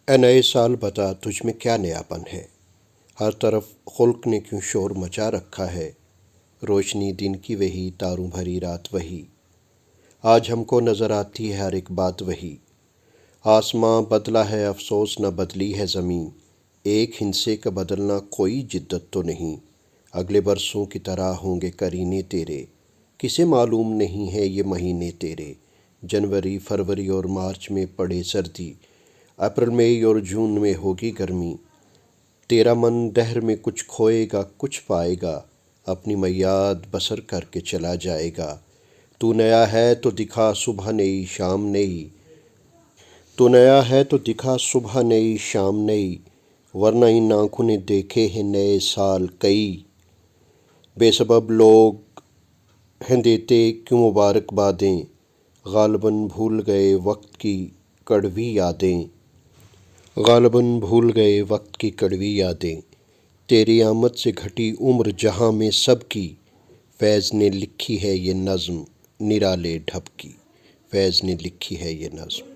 اے نئے سال بتا تجھ میں کیا نیاپن ہے، ہر طرف خلق نے کیوں شور مچا رکھا ہے، روشنی دن کی وہی، تاروں بھری رات وہی، آج ہم کو نظر آتی ہے ہر ایک بات وہی، آسماں بدلا ہے افسوس نہ بدلی ہے زمین، ایک ہندسے کا بدلنا کوئی جدت تو نہیں، اگلے برسوں کی طرح ہوں گے کرینے تیرے، کسے معلوم نہیں ہے یہ مہینے تیرے، جنوری فروری اور مارچ میں پڑے سردی، اپریل مئی اور جون میں ہوگی گرمی، تیرا من دہر میں کچھ کھوئے گا کچھ پائے گا، اپنی میعاد بسر کر کے چلا جائے گا، تو نیا ہے تو دکھا صبح نئی شام نئی، تو نیا ہے تو دکھا صبح نئی شام نئی، ورنہ ان آنکھوں نے دیکھے ہیں نئے سال کئی، بے سبب لوگ ہیں دیتے کیوں مبارکبادیں، غالباً بھول گئے وقت کی کڑوی یادیں، غالباً بھول گئے وقت کی کڑوی یادیں، تیری آمد سے گھٹی عمر جہاں میں سب کی، فیض نے لکھی ہے یہ نظم نرالے ڈھب کی، فیض نے لکھی ہے یہ نظم۔